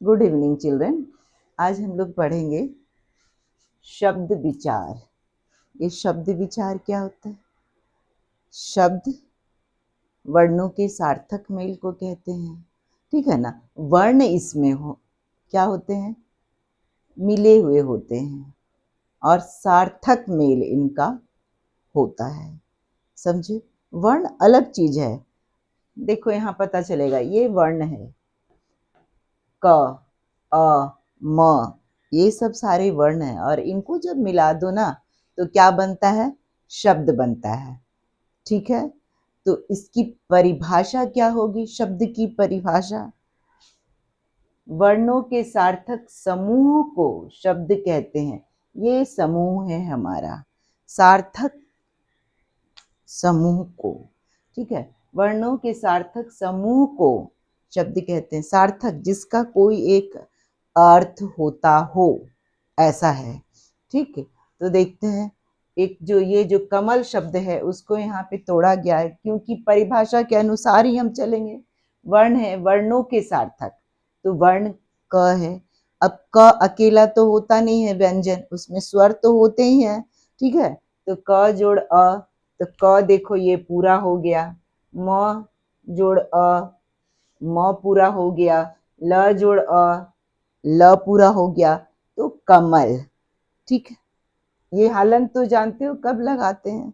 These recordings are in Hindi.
Good evening children. आज हम लोग पढ़ेंगे शब्द विचार। ये शब्द विचार क्या होता है? शब्द वर्णों के सार्थक मेल को कहते हैं, ठीक है ना। वर्ण इसमें क्या होते हैं? मिले हुए होते हैं और सार्थक मेल इनका होता है। समझे? वर्ण अलग चीज है। देखो यहाँ पता चलेगा, ये वर्ण है क, अ, म, ये सब सारे वर्ण हैं और इनको जब मिला दो ना तो क्या बनता है? शब्द बनता है। ठीक है, तो इसकी परिभाषा क्या होगी? शब्द की परिभाषा, वर्णों के सार्थक समूह को शब्द कहते हैं। ये समूह है हमारा, सार्थक समूह को, ठीक है। वर्णों के सार्थक समूह को शब्द कहते हैं। सार्थक जिसका कोई एक अर्थ होता हो, ऐसा है, ठीक है। तो देखते हैं, एक जो कमल शब्द है उसको यहाँ पे तोड़ा गया है, क्योंकि परिभाषा के अनुसार ही हम चलेंगे। वर्ण है, वर्णों के सार्थक, तो वर्ण क है। अब क अकेला तो होता नहीं है व्यंजन, उसमें स्वर तो होते ही हैं, ठीक है। तो क जोड़ अ, तो क देखो ये पूरा हो गया। म जोड़ अ, म पूरा हो गया। ल जोड़ अ, ल पूरा हो गया, तो कमल, ठीक है। ये हलंत तो जानते हो कब लगाते हैं?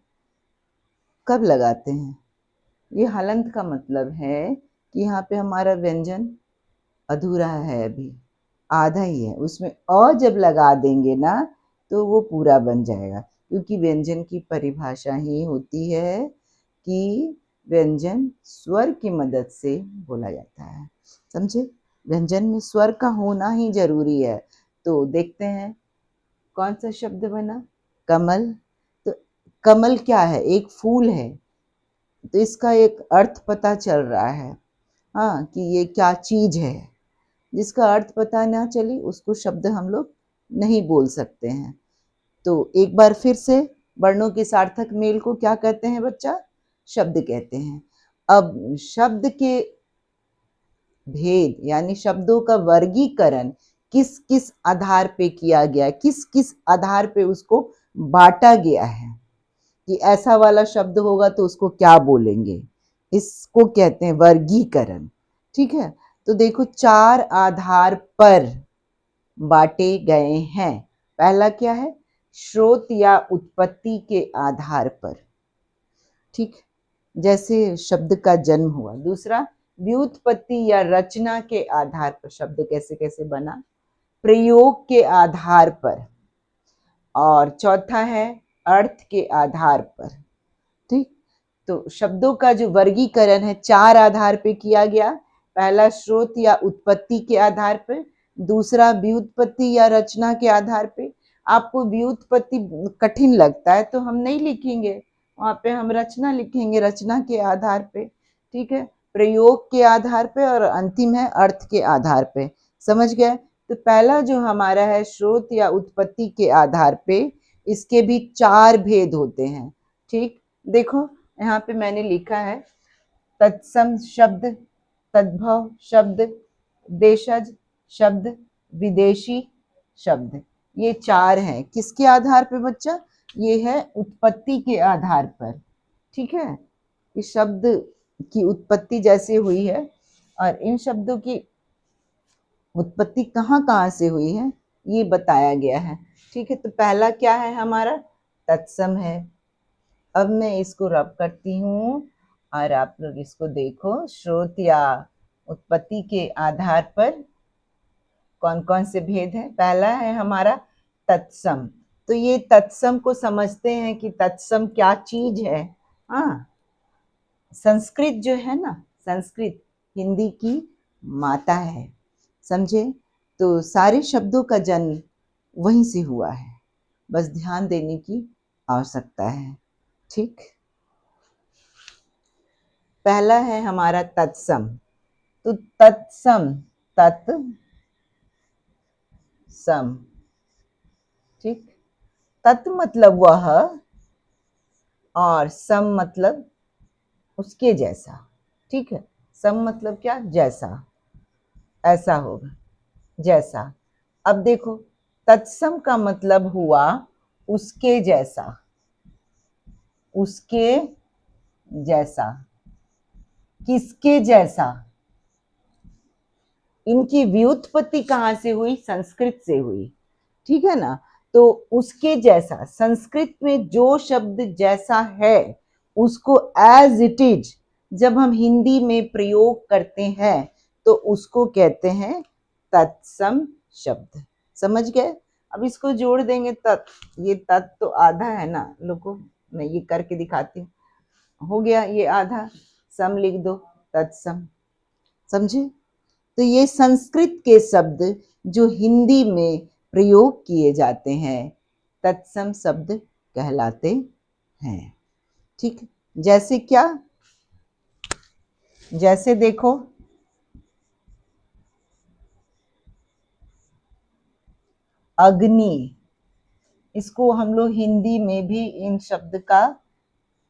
कब लगाते हैं? ये हलंत का मतलब है कि यहाँ पे हमारा व्यंजन अधूरा है, अभी आधा ही है, उसमें अ जब लगा देंगे ना तो वो पूरा बन जाएगा। क्योंकि व्यंजन की परिभाषा ही होती है कि व्यंजन स्वर की मदद से बोला जाता है। समझे? व्यंजन में स्वर का होना ही जरूरी है। तो देखते हैं कौन सा शब्द बना? कमल। तो कमल क्या है? एक फूल है, तो इसका एक अर्थ पता चल रहा है, हाँ, कि ये क्या चीज है। जिसका अर्थ पता ना चले उसको शब्द हम लोग नहीं बोल सकते हैं। तो एक बार फिर से, वर्णों के सार्थक मेल को क्या कहते हैं बच्चा? शब्द कहते हैं। अब शब्द के भेद यानी शब्दों का वर्गीकरण किस किस आधार पे किया गया है, किस किस आधार पे उसको बांटा गया है, कि ऐसा वाला शब्द होगा तो उसको क्या बोलेंगे, इसको कहते हैं वर्गीकरण, ठीक है। तो देखो, चार आधार पर बांटे गए हैं। पहला क्या है? स्रोत या उत्पत्ति के आधार पर, ठीक, जैसे शब्द का जन्म हुआ। दूसरा, व्युत्पत्ति या रचना के आधार पर शब्द कैसे कैसे बना, प्रयोग के आधार पर। और चौथा है अर्थ के आधार पर, ठीक। तो शब्दों का जो वर्गीकरण है चार आधार पे किया गया। पहला स्रोत या उत्पत्ति के आधार पर, दूसरा व्युत्पत्ति या रचना के आधार पे। आपको व्युत्पत्ति कठिन लगता है तो हम नहीं लिखेंगे, वहां पे हम रचना लिखेंगे, रचना के आधार पे, ठीक है। प्रयोग के आधार पे और अंतिम है अर्थ के आधार पे। समझ गए? तो पहला जो हमारा है स्रोत या उत्पत्ति के आधार पे, इसके भी चार भेद होते हैं, ठीक। देखो यहाँ पे मैंने लिखा है तत्सम शब्द, तद्भव शब्द, देशज शब्द, विदेशी शब्द। ये चार हैं। किसके आधार पे बच्चा? ये है उत्पत्ति के आधार पर, ठीक है। इस शब्द की उत्पत्ति जैसे हुई है और इन शब्दों की उत्पत्ति कहाँ कहाँ से हुई है ये बताया गया है, ठीक है। तो पहला क्या है हमारा? तत्सम है। अब मैं इसको रब करती हूँ और आप लोग इसको देखो। स्रोत या उत्पत्ति के आधार पर कौन कौन से भेद हैं? पहला है हमारा तत्सम। तो ये तत्सम को समझते हैं कि तत्सम क्या चीज है। हाँ, संस्कृत जो है ना, संस्कृत हिंदी की माता है, समझे। तो सारे शब्दों का जन्म वहीं से हुआ है, बस ध्यान देने की आवश्यकता है, ठीक। पहला है हमारा तत्सम। तो तत्सम, तत् सम, ठीक। तत् मतलब वह और सम मतलब उसके जैसा, ठीक है। सम मतलब क्या? जैसा, ऐसा होगा। जैसा। अब देखो, तत्सम का मतलब हुआ उसके जैसा, उसके जैसा, किसके जैसा। इनकी व्युत्पत्ति कहाँ से हुई? संस्कृत से हुई, ठीक है ना। तो उसके जैसा, संस्कृत में जो शब्द जैसा है उसको एज इट इज जब हम हिंदी में प्रयोग करते हैं तो उसको कहते हैं तत्सम शब्द। समझ गए? अब इसको जोड़ देंगे तत्, ये तत् तो आधा है ना, लोगों मैं ये करके दिखाती हूँ। हो गया ये आधा, सम लिख दो, तत्सम। समझे? तो ये संस्कृत के शब्द जो हिंदी में प्रयोग किए जाते हैं तत्सम शब्द कहलाते हैं। ठीक, जैसे क्या? जैसे देखो, अग्नि, इसको हम लोग हिंदी में भी इन शब्द का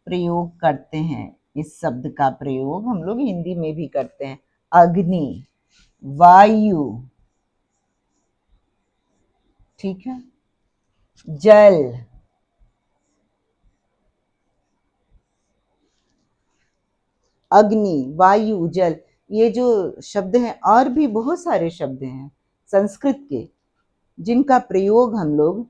प्रयोग करते हैं। इस शब्द का प्रयोग हम लोग हिंदी में भी करते हैं। अग्नि, वायु, ठीक है, जल, अग्नि, वायु, जल, ये जो शब्द हैं, और भी बहुत सारे शब्द हैं संस्कृत के जिनका प्रयोग हम लोग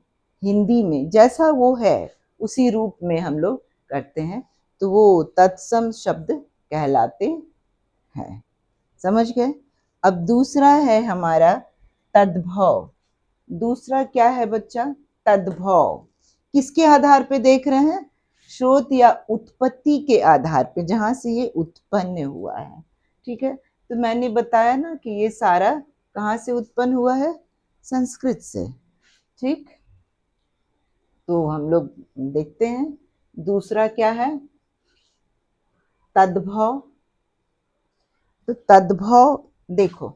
हिंदी में जैसा वो है उसी रूप में हम लोग करते हैं, तो वो तत्सम शब्द कहलाते हैं। समझ गए? अब दूसरा है हमारा तद्भव। दूसरा क्या है बच्चा? तद्भव। किसके आधार पे देख रहे हैं? स्रोत या उत्पत्ति के आधार पे, जहां से ये उत्पन्न हुआ है। ठीक है, तो मैंने बताया ना कि ये सारा कहाँ से उत्पन्न हुआ है? संस्कृत से। ठीक, तो हम लोग देखते हैं दूसरा क्या है? तद्भव। तो तद्भव देखो,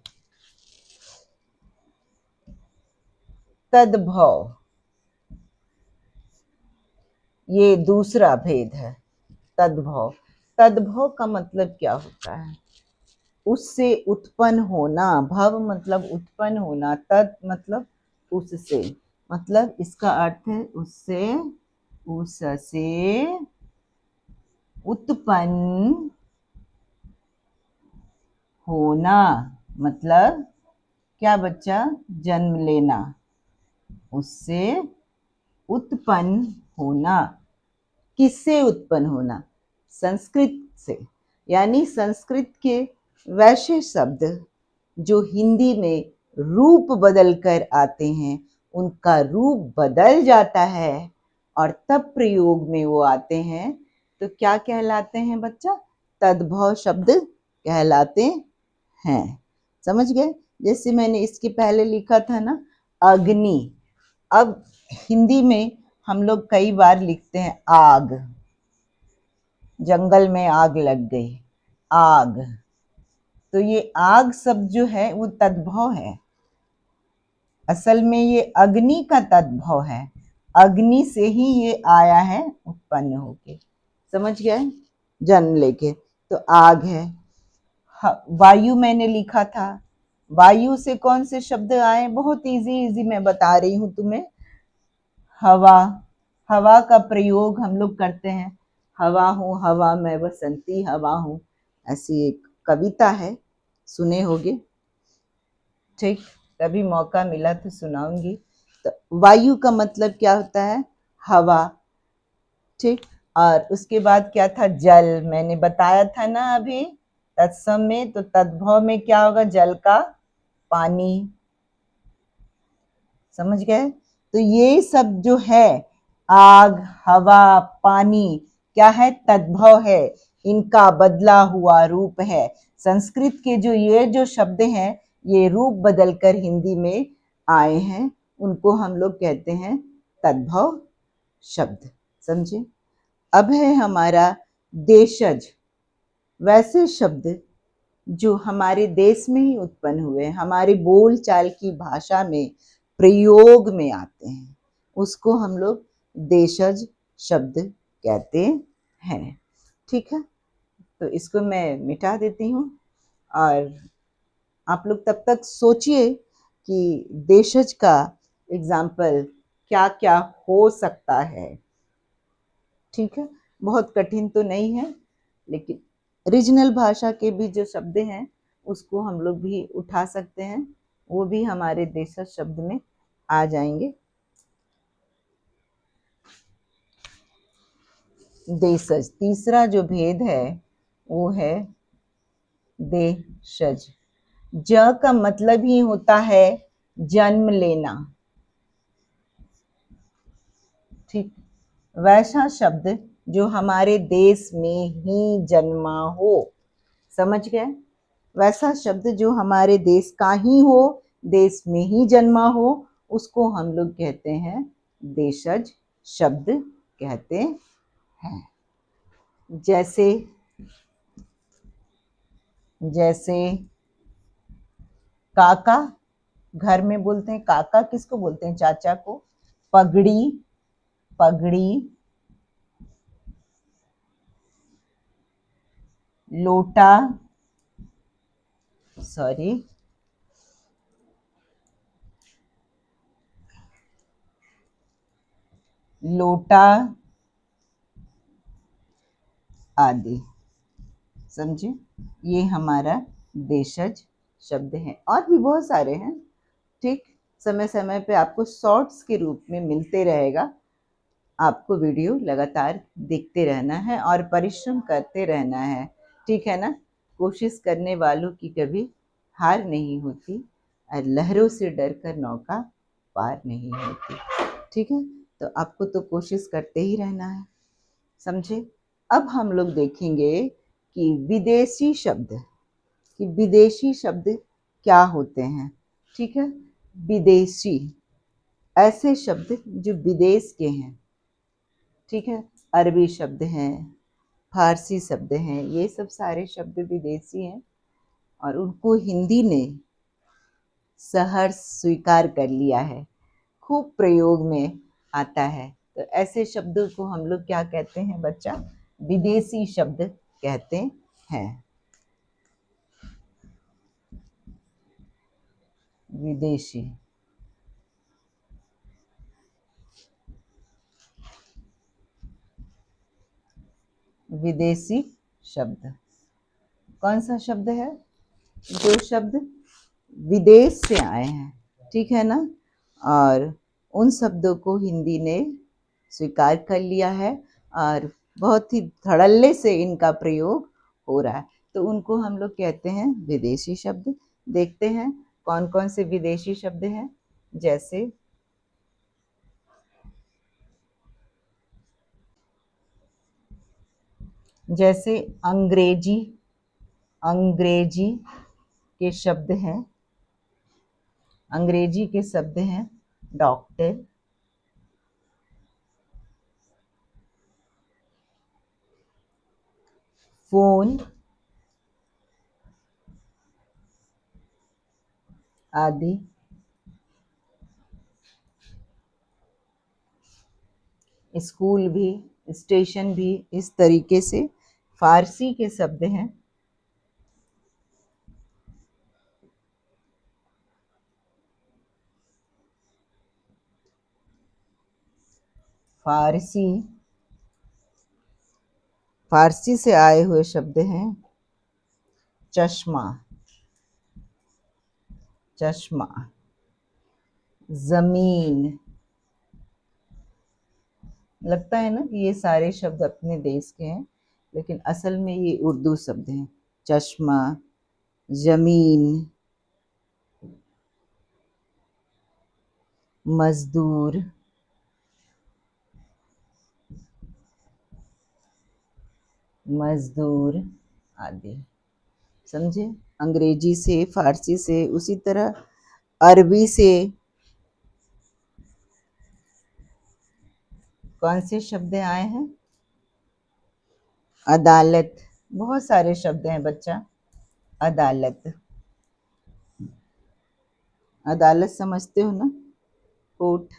तद्भव ये दूसरा भेद है। तद्भव, तद्भव का मतलब क्या होता है? उससे उत्पन्न होना, भव मतलब उत्पन्न होना, तद मतलब उससे, मतलब इसका अर्थ है उससे, उससे उत्पन्न होना, मतलब क्या बच्चा? जन्म लेना, उससे उत्पन्न होना। किससे उत्पन्न होना? संस्कृत से। यानी संस्कृत के वैसे शब्द जो हिंदी में रूप बदल कर आते हैं, उनका रूप बदल जाता है और तब प्रयोग में वो आते हैं, तो क्या कहलाते हैं बच्चा? तद्भव शब्द कहलाते हैं। समझ गए? जैसे मैंने इसके पहले लिखा था ना, अग्नि। अब हिंदी में हम लोग कई बार लिखते हैं आग, जंगल में आग लग गई, आग। तो ये आग शब्द जो है वो तद्भव है। असल में ये अग्नि का तद्भव है, अग्नि से ही ये आया है उत्पन्न होके। समझ गए? जन्म लेके। तो आग है। वायु मैंने लिखा था, वायु से कौन से शब्द आए? बहुत इजी इजी मैं बता रही हूँ तुम्हें। हवा, हवा का प्रयोग हम लोग करते हैं। हवा हूँ हवा मैं बसंती हवा हूँ, ऐसी एक कविता है, सुने होगे। ठीक, कभी मौका मिला तो सुनाऊंगी। तो वायु का मतलब क्या होता है? हवा। ठीक, और उसके बाद क्या था? जल, मैंने बताया था ना अभी तत्सम में। तो तद्भव में क्या होगा? जल का पानी। समझ गए? तो ये सब जो है, आग, हवा, पानी, क्या है? तद्भव है, इनका बदला हुआ रूप है। संस्कृत के जो ये जो शब्द हैं, ये रूप बदलकर हिंदी में आए हैं, उनको हम लोग कहते हैं तद्भव शब्द। समझे? अब है हमारा देशज। वैसे शब्द जो हमारे देश में ही उत्पन्न हुए, हमारे बोलचाल की भाषा में प्रयोग में आते हैं, उसको हम लोग देशज शब्द कहते हैं। ठीक है, तो इसको मैं मिटा देती हूँ और आप लोग तब तक सोचिए कि देशज का एग्जाम्पल क्या क्या हो सकता है। ठीक है, बहुत कठिन तो नहीं है, लेकिन रीजनल भाषा के भी जो शब्द हैं उसको हम लोग भी उठा सकते हैं, वो भी हमारे देशज शब्द में आ जाएंगे। देशज, तीसरा जो भेद है वो है देशज। ज का मतलब ही होता है जन्म लेना। ठीक, वैसा शब्द जो हमारे देश में ही जन्मा हो, समझ गए? वैसा शब्द जो हमारे देश का ही हो, देश में ही जन्मा हो, उसको हम लोग कहते हैं देशज शब्द कहते हैं। जैसे जैसे काका, घर में बोलते हैं काका, किसको बोलते हैं? चाचा को। पगड़ी, पगड़ी। लोटा, सॉरी, लोटा आदि, समझे? ये हमारा देशज शब्द है, और भी बहुत सारे हैं। ठीक, समय समय पे आपको शॉर्ट्स के रूप में मिलते रहेगा। आपको वीडियो लगातार देखते रहना है और परिश्रम करते रहना है, ठीक है ना? कोशिश करने वालों की कभी हार नहीं होती, और लहरों से डरकर नौका पार नहीं होती। ठीक है, तो आपको तो कोशिश करते ही रहना है, समझे? अब हम लोग देखेंगे कि विदेशी शब्द, कि विदेशी शब्द क्या होते हैं। ठीक है, विदेशी ऐसे शब्द जो विदेश के हैं। ठीक है, अरबी शब्द हैं, फारसी शब्द हैं, ये सब सारे शब्द विदेशी हैं, और उनको हिंदी ने सहर्ष स्वीकार कर लिया है, खूब प्रयोग में आता है। तो ऐसे शब्दों को हम लोग क्या कहते हैं बच्चा? विदेशी शब्द कहते हैं। विदेशी, विदेशी शब्द कौन सा शब्द है? जो शब्द विदेश से आए हैं, ठीक है ना? और उन शब्दों को हिंदी ने स्वीकार कर लिया है, और बहुत ही धड़ल्ले से इनका प्रयोग हो रहा है, तो उनको हम लोग कहते हैं विदेशी शब्द। देखते हैं कौन कौन से विदेशी शब्द हैं। जैसे अंग्रेजी, अंग्रेजी के शब्द हैं, अंग्रेजी के शब्द हैं डॉक्टर, फोन आदि। स्कूल भी, स्टेशन भी, इस तरीके से। फारसी के शब्द हैं फारसी, फारसी से आए हुए शब्द हैं चश्मा, चश्मा, जमीन। लगता है ना कि ये सारे शब्द अपने देश के हैं, लेकिन असल में ये उर्दू शब्द हैं। चश्मा, जमीन, मजदूर, मजदूर आदि, समझे? अंग्रेजी से, फारसी से, उसी तरह अरबी से कौन से शब्द आए हैं? अदालत, बहुत सारे शब्द हैं बच्चा। अदालत, अदालत समझते हो ना? कोर्ट,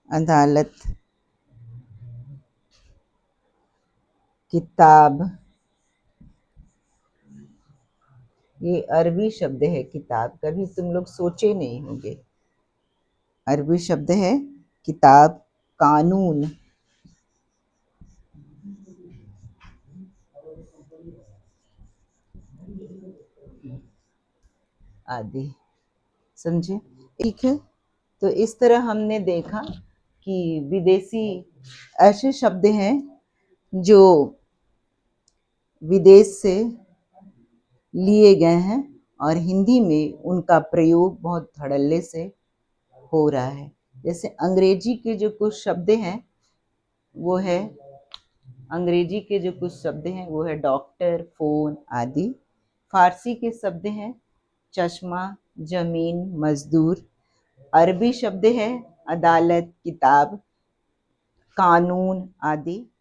अदालत। किताब, ये अरबी शब्द है किताब, कभी तुम लोग सोचे नहीं होंगे। अरबी शब्द है किताब, कानून, आदि। समझे? ठीक है। तो इस तरह हमने देखा कि विदेशी ऐसे शब्द हैं जो विदेश से लिए गए हैं और हिंदी में उनका प्रयोग बहुत धड़ल्ले से हो रहा है। जैसे अंग्रेजी के जो कुछ शब्द हैं वो है, अंग्रेजी के जो कुछ शब्द हैं वो है डॉक्टर, फोन आदि। फारसी के शब्द हैं चश्मा, जमीन, मजदूर। अरबी शब्द है अदालत, किताब, कानून आदि।